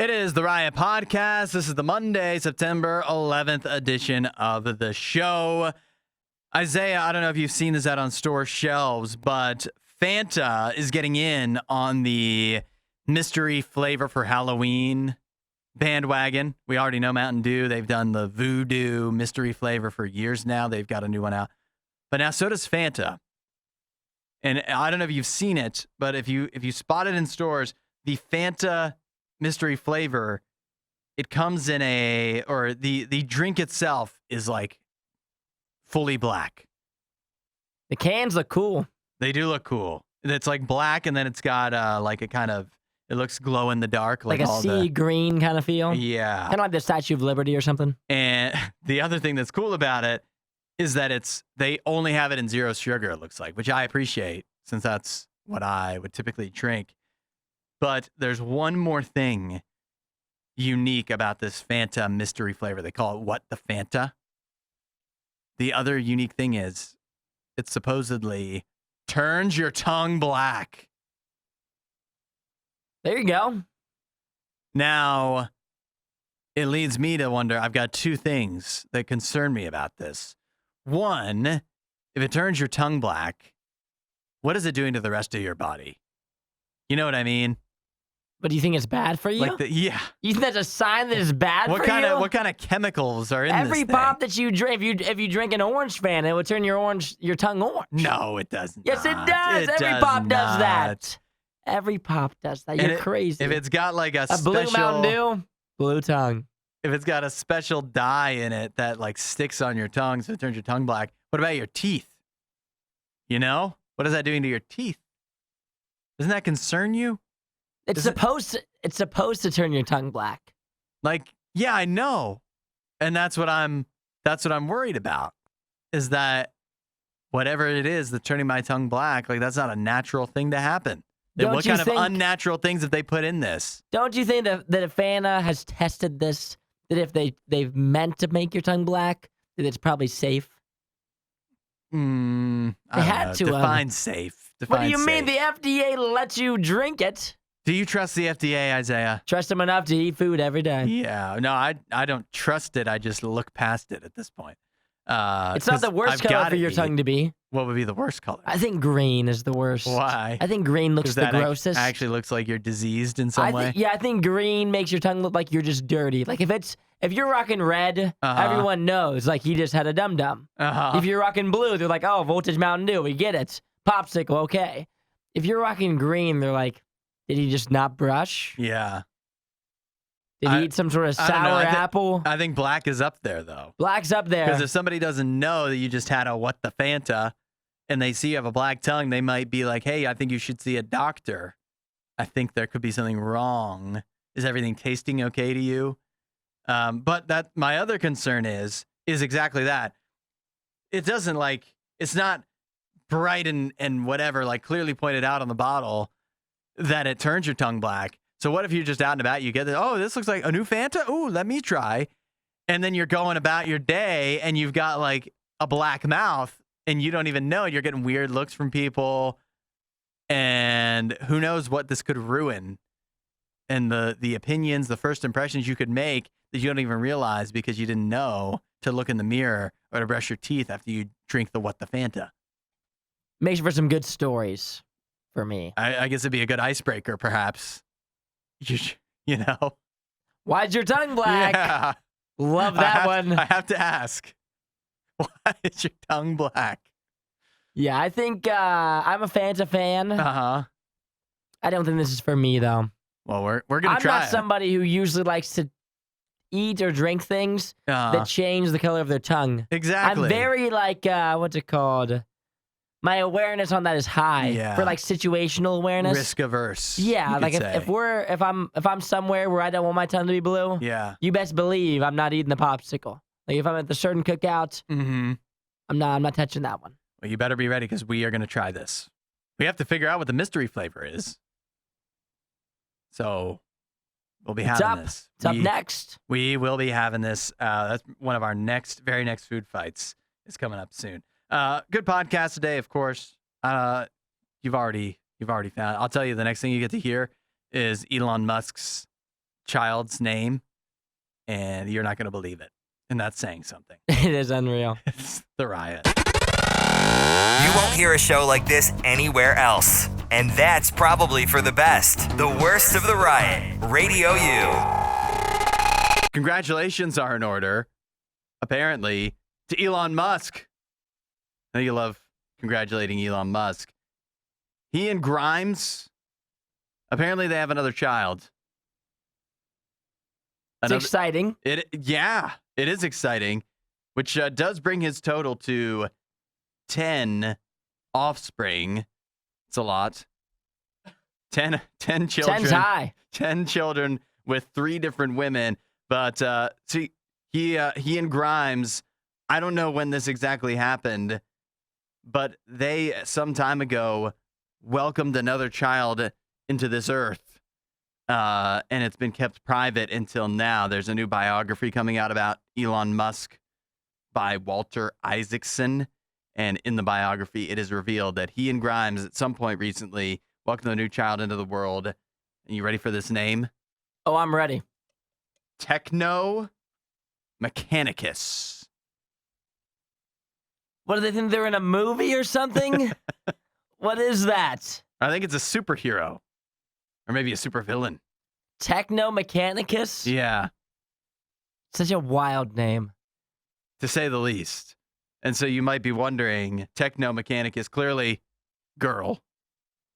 It is the Riot Podcast. This is the Monday, September 11th edition of the show. Isaiah, I don't know if you've seen this out on store shelves, but Fanta is getting in on the mystery flavor for Halloween bandwagon. We already know Mountain Dew. They've done the Voodoo mystery flavor for years now. They've got a new one out. But now so does Fanta. And I don't know if you've seen it, but if you spot it in stores, the Fanta mystery flavor, it comes in the drink itself is like fully black. The cans look cool. They do look cool. It's like black, and then it's got it looks glow in the dark. Like a sea green kind of feel. Yeah. Kind of like the Statue of Liberty or something. And the other thing that's cool about it is that they only have it in zero sugar, it looks like, which I appreciate since that's what I would typically drink. But there's one more thing unique about this Fanta mystery flavor. They call it What the Fanta. The other unique thing is it supposedly turns your tongue black. There you go. Now, it leads me to wonder, I've got two things that concern me about this. One, if it turns your tongue black, what is it doing to the rest of your body? You know what I mean? But do you think it's bad for you? Yeah. You think that's a sign that it's bad for you? What kind of chemicals are in Every this thing? pop that you drink, if you drink an orange Fanta, it would turn your tongue orange. No, it doesn't. Yes, it does. Every pop does that. Every pop does that. You're crazy. If it's got like a blue Mountain Dew, blue tongue. If it's got a special dye in it that like sticks on your tongue so it turns your tongue black, what about your teeth? You know? What is that doing to your teeth? Doesn't that concern you? It's supposed to turn your tongue black. Like, yeah, I know. And that's what I'm worried about. Is that whatever it is that's turning my tongue black, like that's not a natural thing to happen. What kind of unnatural things have they put in this? Don't you think that if Fanta has tested this, that if they've meant to make your tongue black, that it's probably safe? I don't know. To. Define safe. What do you mean? The FDA lets you drink it. Do you trust the FDA, Isaiah? Trust them enough to eat food every day. Yeah. No, I don't trust it. I just look past it at this point. It's not the worst color for your tongue to be. What would be the worst color? I think green is the worst. Why? I think green looks the grossest. Actually looks like you're diseased in some way. Yeah, I think green makes your tongue look like you're just dirty. Like if you're rocking red, everyone knows like he just had a dum dum. If you're rocking blue, they're like, oh, Voltage Mountain Dew, we get it. Popsicle, okay. If you're rocking green, they're like, did he just not brush? Yeah. Did he eat some sort of sour apple? I think black is up there, though. Black's up there. Because if somebody doesn't know that you just had a What the Fanta, and they see you have a black tongue, they might be like, hey, I think you should see a doctor. I think there could be something wrong. Is everything tasting okay to you? But my other concern is exactly that. It doesn't it's not bright and whatever, like clearly pointed out on the bottle that it turns your tongue black. So what if you're just out and about, you get this, oh, this looks like a new Fanta? Ooh, let me try. And then you're going about your day and you've got like a black mouth and you don't even know. You're getting weird looks from people. And who knows what this could ruin. And the opinions, the first impressions you could make that you don't even realize because you didn't know to look in the mirror or to brush your teeth after you drink the What the Fanta. Makes for some good stories for me. I guess it'd be a good icebreaker, perhaps. You know? Why's your tongue black? Yeah. Love that one. I have to ask. Why is your tongue black? Yeah, I think I'm a Fanta fan. Uh-huh. I don't think this is for me, though. Well, we're going to try I'm not somebody who usually likes to eat or drink things that change the color of their tongue. Exactly. I'm very what's it called? My awareness on that is high for like situational awareness. Risk averse. Yeah, like if I'm somewhere where I don't want my tongue to be blue, you best believe I'm not eating the popsicle. Like if I'm at the certain cookout, I'm not touching that one. Well, you better be ready because we are going to try this. We have to figure out what the mystery flavor is. So we'll be having this. It's up next. We will be having this. That's one of our very next food fights. It's coming up soon. Good podcast today, of course. You've already found it. I'll tell you, the next thing you get to hear is Elon Musk's child's name, and you're not going to believe it. And that's saying something. It is unreal. It's the riot. You won't hear a show like this anywhere else. And that's probably for the best. The worst of the riot. Radio U. Congratulations are in order, apparently, to Elon Musk. I know you love congratulating Elon Musk. He and Grimes, apparently they have another child. It's exciting. Yeah, it is exciting, which does bring his total to 10 offspring. It's a lot. 10 children. 10's high. 10 children with 3 different women. But see, he and Grimes, I don't know when this exactly happened, but they some time ago welcomed another child into this earth. And it's been kept private until now. There's a new biography coming out about Elon Musk by Walter Isaacson. And in the biography, it is revealed that he and Grimes at some point recently welcomed a new child into the world. Are you ready for this name? Oh, I'm ready. Techno Mechanicus. What do they think, they're in a movie or something? What is that? I think it's a superhero. Or maybe a supervillain. Techno Mechanicus? Yeah. Such a wild name. To say the least. And so you might be wondering, Techno Mechanicus, clearly girl.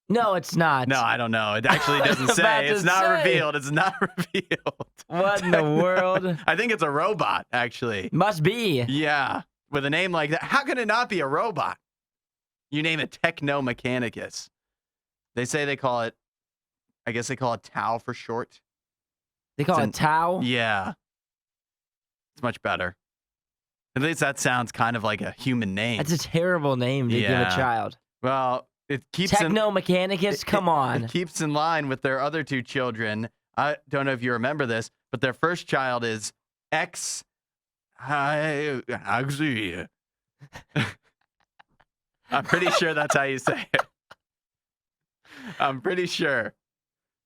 No, it's not. No, I don't know. It actually doesn't say. It's not revealed. It's not revealed. What in the world? I think it's a robot, actually. Must be. Yeah. With a name like that. How can it not be a robot? You name it Techno Mechanicus. They say they call it, I guess they call it Tau for short. They call it Tau? Yeah. It's much better. At least that sounds kind of like a human name. That's a terrible name to give a child. Well, it keeps Techno Mechanicus, come on. It keeps in line with their other 2 children. I don't know if you remember this, but their first child is X. I'm pretty sure that's how you say it. I'm pretty sure.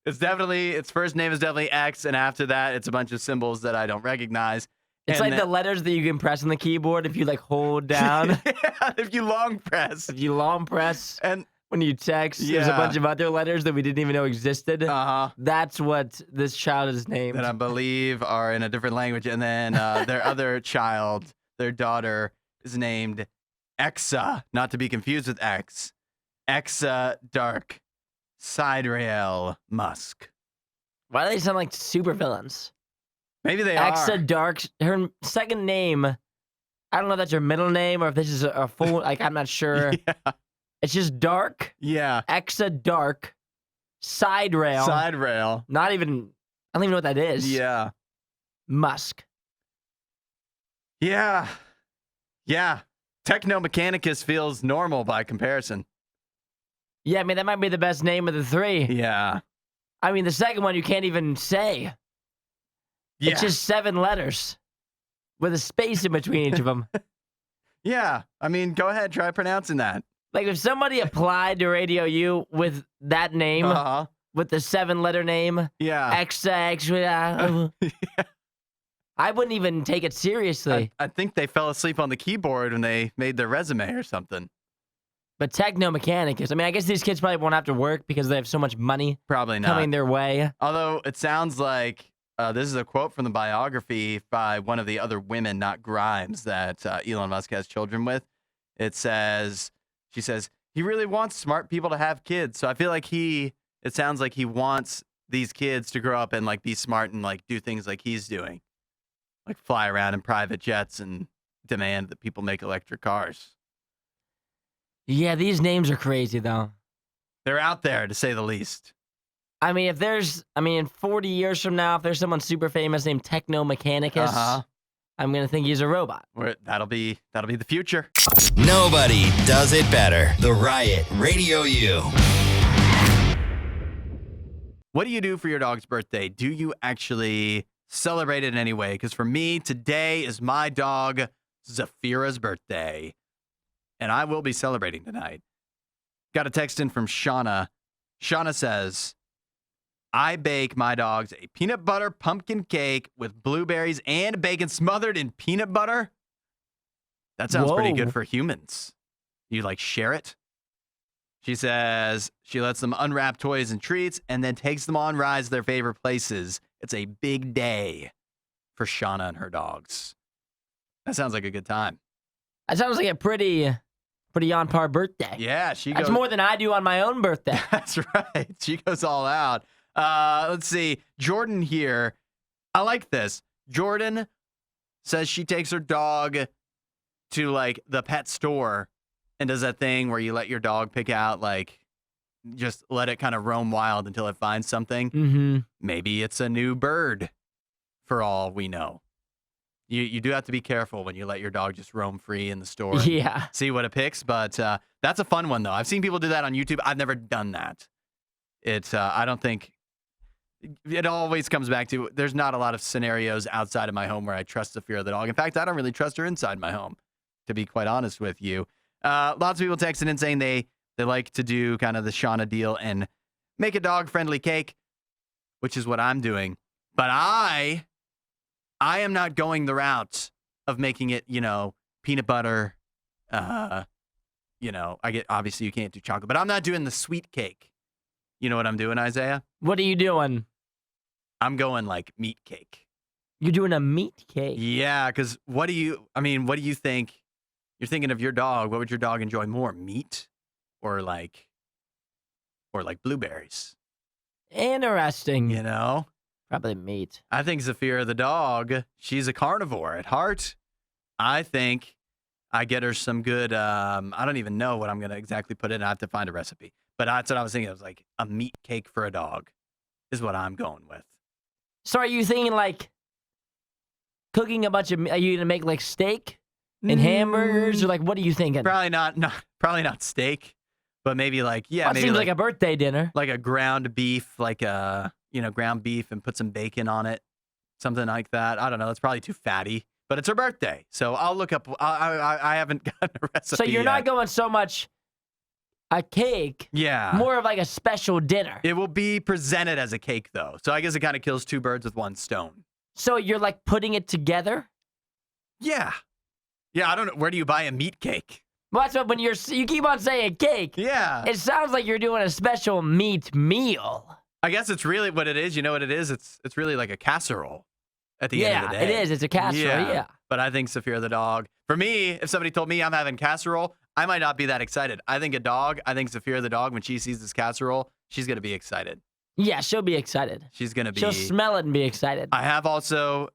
Its first name is definitely X, and after that, it's a bunch of symbols that I don't recognize. It's like the letters that you can press on the keyboard if you like hold down. Yeah, if you long press. If you long press. And when you text, there's a bunch of other letters that we didn't even know existed. Uh-huh. That's what this child is named. That I believe are in a different language. And then their other child, their daughter, is named Exa, not to be confused with X. Exa Dark Sidrael Musk. Why do they sound like supervillains? Maybe they are. Exa Dark. Her second name, I don't know if that's her middle name or if this is a full, like, I'm not sure. Yeah. It's just Dark. Yeah. Exa Dark. Side rail. Side rail. Not even, I don't even know what that is. Yeah. Musk. Yeah. Yeah. Techno Mechanicus feels normal by comparison. Yeah, I mean, that might be the best name of the 3. Yeah. I mean, the second one you can't even say. Yeah. It's just 7 letters with a space in between each of them. Yeah. I mean, go ahead. Try pronouncing that. Like, if somebody applied to Radio U with that name, with the 7-letter name, yeah. XX, Yeah. I wouldn't even take it seriously. I think they fell asleep on the keyboard when they made their resume or something. But Techno Mechanicus, I mean, I guess these kids probably won't have to work because they have so much money Probably not. coming their way. Although it sounds like this is a quote from the biography by one of the other women, not Grimes, that Elon Musk has children with. She says, he really wants smart people to have kids. So I feel like it sounds like he wants these kids to grow up and like be smart and like do things like he's doing. Like fly around in private jets and demand that people make electric cars. Yeah, these names are crazy, though. They're out there, to say the least. I mean, in 40 years from now, if there's someone super famous named Techno Mechanicus, I'm going to think he's a robot. That'll be the future. Nobody does it better. The Riot Radio U. What do you do for your dog's birthday? Do you actually celebrate it in any way? Because for me, today is my dog Zafira's birthday, and I will be celebrating tonight. Got a text in from Shauna. Shauna says, I bake my dogs a peanut butter pumpkin cake with blueberries and bacon smothered in peanut butter. That sounds pretty good for humans. You share it? She says she lets them unwrap toys and treats and then takes them on rides to their favorite places. It's a big day for Shauna and her dogs. That sounds like a good time. That sounds like a pretty on par birthday. Yeah, That's more than I do on my own birthday. That's right. She goes all out. Let's see. Jordan here. I like this. Jordan says she takes her dog to the pet store and does that thing where you let your dog pick out just let it kind of roam wild until it finds something. Mm-hmm. Maybe it's a new bird for all we know. You do have to be careful when you let your dog just roam free in the store. Yeah. See what it picks. But that's a fun one, though. I've seen people do that on YouTube. I've never done that. I don't think it always comes back to there's not a lot of scenarios outside of my home where I trust the fear of the dog. In fact, I don't really trust her inside my home, to be quite honest with you. Lots of people texting in saying they like to do kind of the Shauna deal and make a dog-friendly cake, which is what I'm doing. But I am not going the route of making it, peanut butter. Obviously you can't do chocolate, but I'm not doing the sweet cake. You know what I'm doing, Isaiah? What are you doing? I'm going meat cake. You're doing a meat cake? Yeah, because what do you think? You're thinking of your dog. What would your dog enjoy more, meat or blueberries? Interesting. Probably meat. I think Zafira the dog, she's a carnivore at heart. I think I get her some good, I don't even know what I'm going to exactly put in. I have to find a recipe. But that's what I was thinking. I was a meat cake for a dog is what I'm going with. So are you thinking cooking a bunch of, are you going to make steak and hamburgers or what are you thinking? Probably not steak, but maybe Well, maybe it seems like a birthday dinner. Like a ground beef, ground beef and put some bacon on it. Something like that. I don't know. It's probably too fatty, but it's her birthday. So I'll look up. I haven't gotten a recipe So you're yet. not going so much a cake. Yeah. More of a special dinner. It will be presented as a cake, though. So I guess it kind of kills two birds with one stone. So you're putting it together? Yeah. Yeah, I don't know. Where do you buy a meat cake? Well, that's what when you keep on saying cake. Yeah. It sounds like you're doing a special meat meal. I guess it's really what it is. You know what it is? It's really like a casserole at the end of the day. Yeah, it is. It's a casserole, yeah. But I think Zafira the dog, for me, if somebody told me I'm having casserole, I might not be that excited. I think Zafira the dog, when she sees this casserole, she's going to be excited. Yeah, she'll be excited. She's going to be. She'll smell it and be excited. I have also,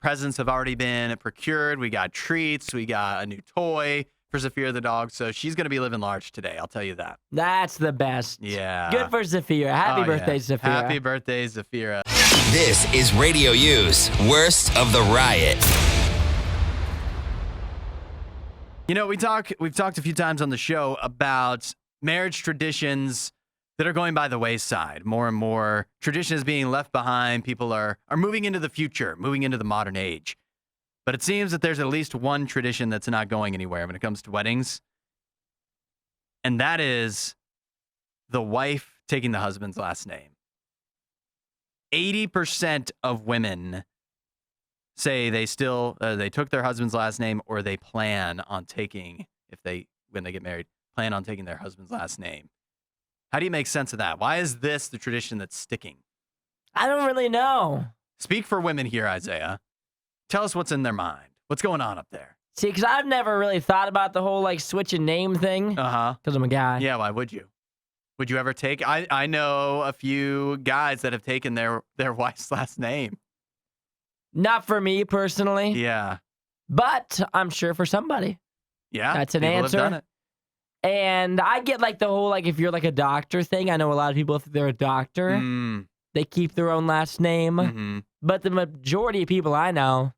presents have already been procured. We got treats. We got a new toy for Zafira the dog. So she's going to be living large today. I'll tell you that. That's the best. Yeah. Good for Zafira. Happy birthday, Zafira. Happy birthday, Zafira. This is Radio U's Worst of the Riot. We've talked a few times on the show about marriage traditions that are going by the wayside. More and more tradition is being left behind. People are moving into the future, moving into the modern age. But it seems that there's at least one tradition that's not going anywhere when it comes to weddings. And that is the wife taking the husband's last name. 80% of women say they took their husband's last name or they plan on taking, when they get married, plan on taking their husband's last name. How do you make sense of that? Why is this the tradition that's sticking? I don't really know. Speak for women here, Isaiah. Tell us what's in their mind. What's going on up there? See, because I've never really thought about the whole switching name thing. Uh-huh. Because I'm a guy. Yeah, why would you? Would you ever take? I know a few guys that have taken their wife's last name. Not for me personally. Yeah. But I'm sure for somebody. Yeah. That's an people answer. Have done it. And I get the whole if you're a doctor thing. I know a lot of people, if they're a doctor, they keep their own last name. Mm-hmm. But the majority of people I know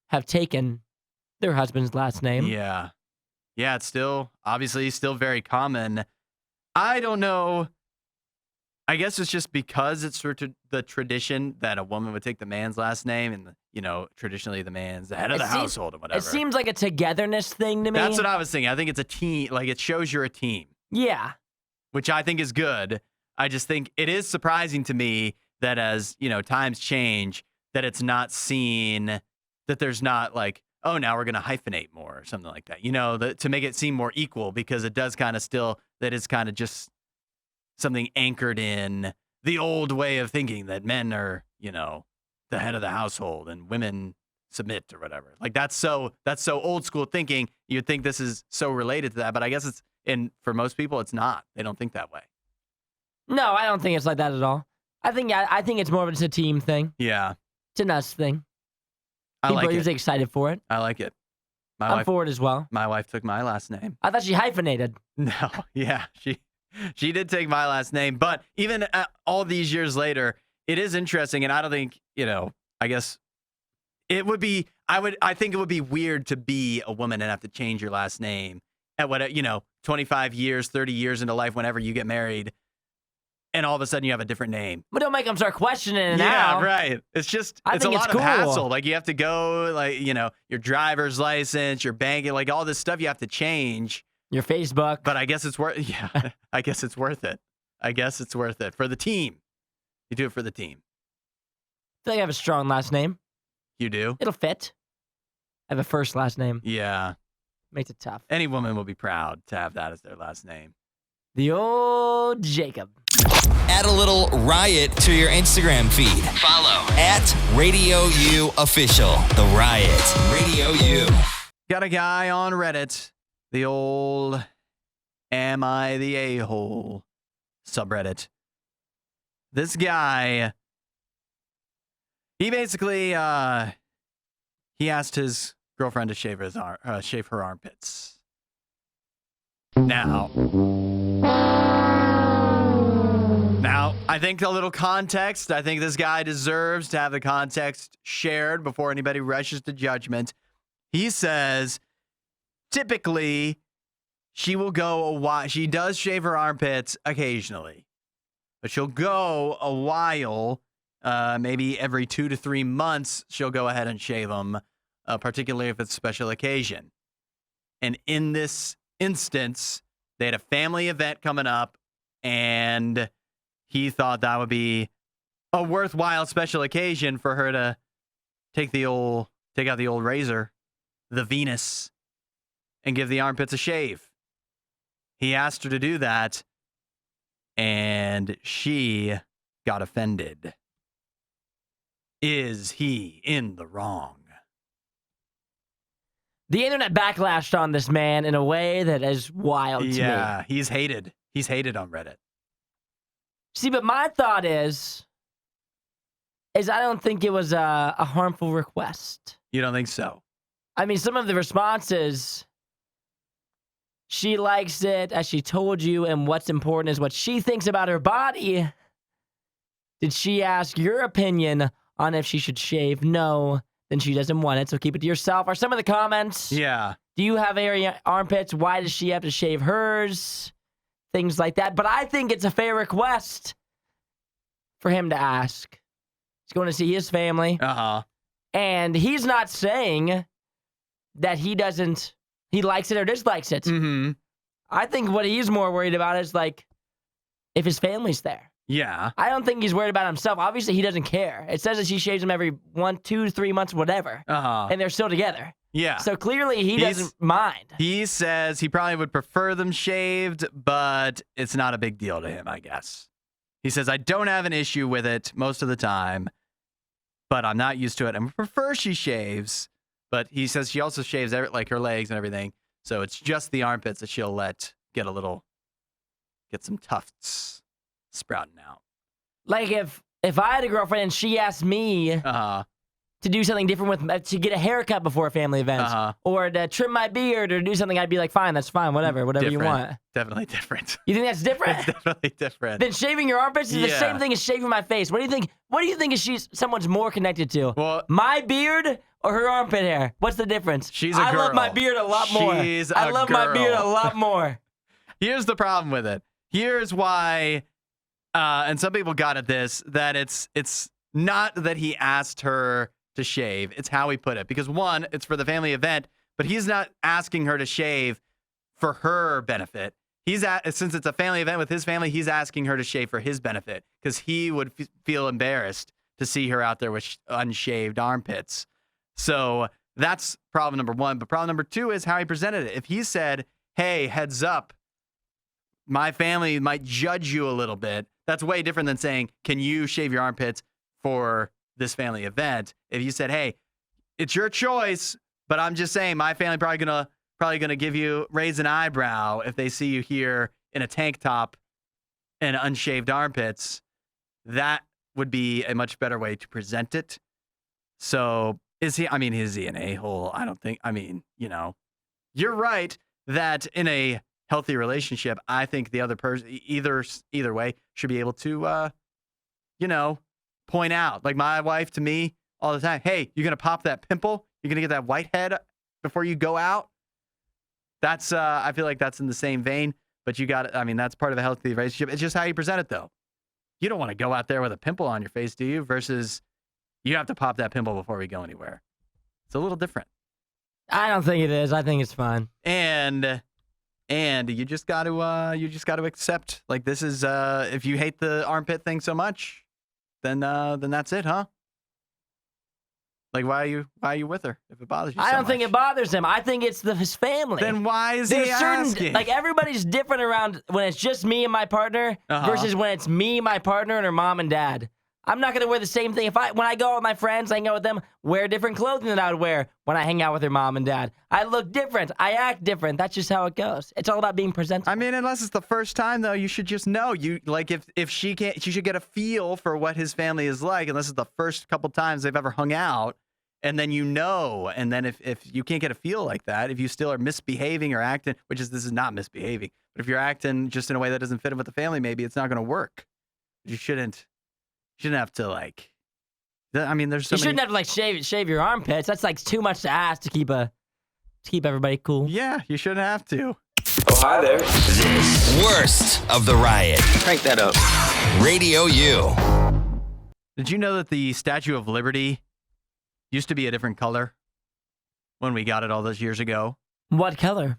have taken their husband's last name. Yeah. Yeah, it's still very common. I don't know. I guess it's just because it's sort of the tradition that a woman would take the man's last name and, traditionally the man's the head of the household and whatever. It seems like a togetherness thing to me. That's what I was thinking. I think it's a team. It shows you're a team. Yeah. Which I think is good. I just think it is surprising to me that as, times change, that it's not seen, that there's not like, oh, now we're going to hyphenate more or something like that, to make it seem more equal, because it does kind of still, that is kind of just something anchored in the old way of thinking that men are, the head of the household and women submit or whatever. Like that's so old school thinking. You'd think this is so related to that, but I guess for most people, it's not. They don't think that way. No, I don't think it's like that at all. I think it's more of it's a team thing. Yeah. It's an us thing. I People like are it. usually excited for it. I like it. I'm for it as well. My wife took my last name. I thought she hyphenated. No, yeah, she did take my last name, but even all these years later, it is interesting, and I don't think, I guess it would be, I think it would be weird to be a woman and have to change your last name at 25 years, 30 years into life, whenever you get married, and all of a sudden you have a different name. But don't make them start questioning it now. Yeah, right. It's just, it's a lot cool. of hassle. Like you have to go, like, your driver's license, your banking, like all this stuff you have to change. Your Facebook. But I guess it's worth, I guess it's worth it. I guess it's worth it for the team. You do it for the team. I feel like I have a strong last name. You do? It'll fit. I have a first last name. Yeah. Makes it tough. Any woman will be proud to have that as their last name. The old Jacob. Add a little riot to your Instagram feed. Follow @RadioU Official. The Riot. Radio U. Got a guy on Reddit. The old Am I the A-hole subreddit. This guy, he basically, he asked his girlfriend to shave her armpits. Now, I think a little context. I think this guy deserves to have the context shared before anybody rushes to judgment. He says, typically, she will go a while. She does shave her armpits occasionally, but she'll go a while, maybe every 2 to 3 months, she'll go ahead and shave them, particularly if it's a special occasion. And in this instance, they had a family event coming up, and he thought that would be a worthwhile special occasion for her to take out the old razor, the Venus, and give the armpits a shave. He asked her to do that, and she got offended. Is he in the wrong? The internet backlashed on this man in a way that is wild to me. Yeah, he's hated. He's hated on Reddit. See, but my thought is I don't think it was a harmful request. You don't think so? I mean, some of the responses, she likes it, as she told you, and what's important is what she thinks about her body. Did she ask your opinion on if she should shave? No. Then she doesn't want it, so keep it to yourself. Are some of the comments? Yeah. Do you have hairy armpits? Why does she have to shave hers? Things like that. But I think it's a fair request for him to ask. He's going to see his family. Uh-huh. And he's not saying that he likes it or dislikes it. Mm-hmm. I think what he's more worried about is, like, if his family's there. Yeah. I don't think he's worried about himself. Obviously, he doesn't care. It says that she shaves him every 1, 2, 3 months, whatever. Uh-huh. And they're still together. Yeah. So clearly, he doesn't mind. He says he probably would prefer them shaved, but it's not a big deal to him, I guess. He says, I don't have an issue with it most of the time, but I'm not used to it. I prefer she shaves, but he says she also shaves like her legs and everything. So it's just the armpits that she'll let get some tufts sprouting out. Like if I had a girlfriend and she asked me to do something different to get a haircut before a family event, or to trim my beard, or do something, I'd be like, fine, that's fine, whatever you want. Definitely different. You think that's different? It's definitely different. Then shaving your armpits is the same thing as shaving my face. What do you think? What do you think is someone's more connected to? Well, my beard or her armpit hair? What's the difference? I love my beard a lot more. I love my beard a lot more. Here's the problem with it. Here's why, and some people got at this, that it's not that he asked her to shave. It's how he put it. Because one, it's for the family event, but he's not asking her to shave for her benefit. since it's a family event with his family, he's asking her to shave for his benefit because he would feel embarrassed to see her out there with unshaved armpits. So that's problem number one. But problem number two is how he presented it. If he said, hey, heads up, my family might judge you a little bit, that's way different than saying, can you shave your armpits for this family event? If you said, hey, it's your choice, but I'm just saying my family probably gonna raise an eyebrow if they see you here in a tank top and unshaved armpits, that would be a much better way to present it. So is he an a-hole? I don't think. You're right that in a healthy relationship, I think the other person, either way, should be able to, point out. Like my wife to me all the time, hey, you're going to pop that pimple? You're going to get that whitehead before you go out? That's, I feel like that's in the same vein, but that's part of a healthy relationship. It's just how you present it, though. You don't want to go out there with a pimple on your face, do you? Versus you have to pop that pimple before we go anywhere. It's a little different. I don't think it is. I think it's fine. And you just got to accept, like, this is, if you hate the armpit thing so much, then that's it, huh? Like, why are you with her if it bothers you so much? I don't think it bothers him. I think it's his family. Then why is he asking? Like, everybody's different around when it's just me and my partner versus when it's me, my partner, and her mom and dad. I'm not going to wear the same thing. When I go out with my friends, I hang out with them, wear different clothing than I would wear when I hang out with her mom and dad. I look different. I act different. That's just how it goes. It's all about being presentable. I mean, unless it's the first time, though, you should just know. If she should get a feel for what his family is like, unless it's the first couple times they've ever hung out. And then and then if you can't get a feel like that, if you still are misbehaving or acting, this is not misbehaving, but if you're acting just in a way that doesn't fit in with the family, maybe it's not going to work. You shouldn't have to, like, there's so you shouldn't have to, like, shave your armpits. That's, like, too much to ask to keep everybody cool. Yeah, you shouldn't have to. Oh, hi there. This worst of the riot. Crank that up. Radio U. Did you know that the Statue of Liberty used to be a different color when we got it all those years ago? What color?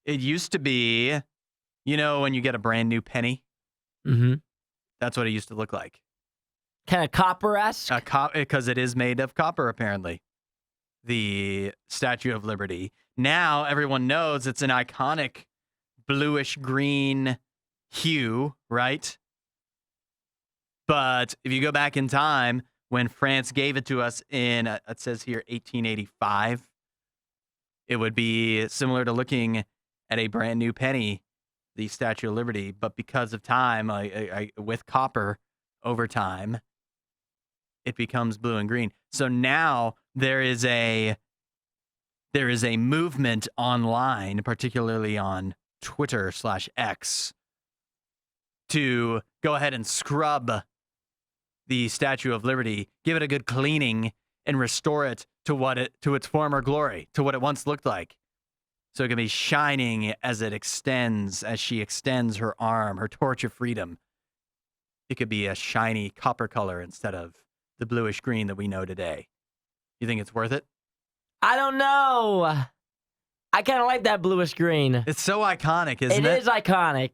It used to be, when you get a brand new penny? Mm-hmm. That's what it used to look like. Kind of copper-esque? Because it is made of copper, apparently. The Statue of Liberty. Now everyone knows it's an iconic bluish-green hue, right? But if you go back in time, when France gave it to us in, it says here, 1885, it would be similar to looking at a brand new penny, the Statue of Liberty. But because of time, with copper over time, it becomes blue and green. So now there is a movement online, particularly on Twitter/X, to go ahead and scrub the Statue of Liberty, give it a good cleaning, and restore it to its former glory, to what it once looked like. So it can be shining as she extends her arm, her torch of freedom. It could be a shiny copper color instead of the bluish green that we know today. You think it's worth it? I don't know. I kind of like that bluish green. It's so iconic, isn't it? It is iconic.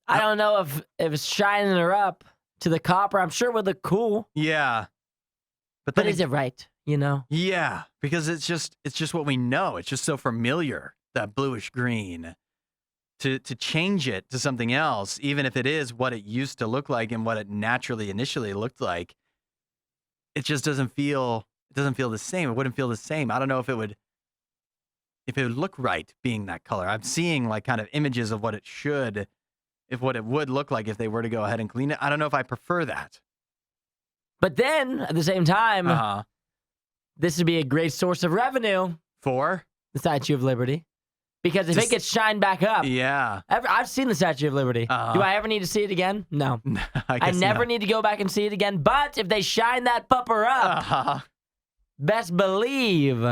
I don't know if it's shining her up to the copper. I'm sure it would look cool. Yeah. But is it right, Yeah, because it's just what we know. It's just so familiar, that bluish green. To change it to something else, even if it is what it used to look like and what it naturally initially looked like, it just doesn't feel the same. It wouldn't feel the same. I don't know if it would look right being that color. I'm seeing, like, kind of images of what it would look like if they were to go ahead and clean it. I don't know if I prefer that. But then, at the same time, this would be a great source of revenue for the Statue of Liberty. Because if it gets shined back up, I've seen the Statue of Liberty. Do I ever need to see it again? No. I never need to go back and see it again. But if they shine that pupper up, best believe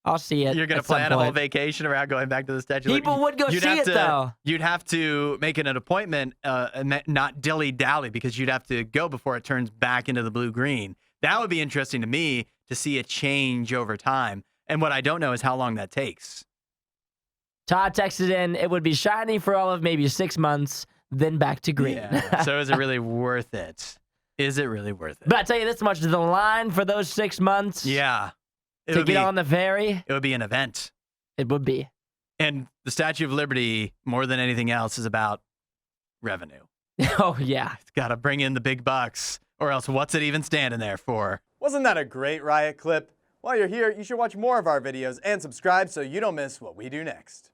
I'll see it. You're going to plan a whole vacation around going back to the Statue of Liberty. People would go see it, though. You'd have to make it an appointment, not dilly-dally, because you'd have to go before it turns back into the blue-green. That would be interesting to me, to see it change over time. And what I don't know is how long that takes. Todd texted in, it would be shiny for all of maybe 6 months, then back to green. Yeah. So is it really worth it? Is it really worth it? But I'll tell you this much, the line for those 6 months Yeah. to get on the ferry, It would be an event. it would be. And the Statue of Liberty, more than anything else, is about revenue. Oh, yeah. It's got to bring in the big bucks, or else what's it even standing there for? Wasn't that a great riot clip? While you're here, you should watch more of our videos and subscribe so you don't miss what we do next.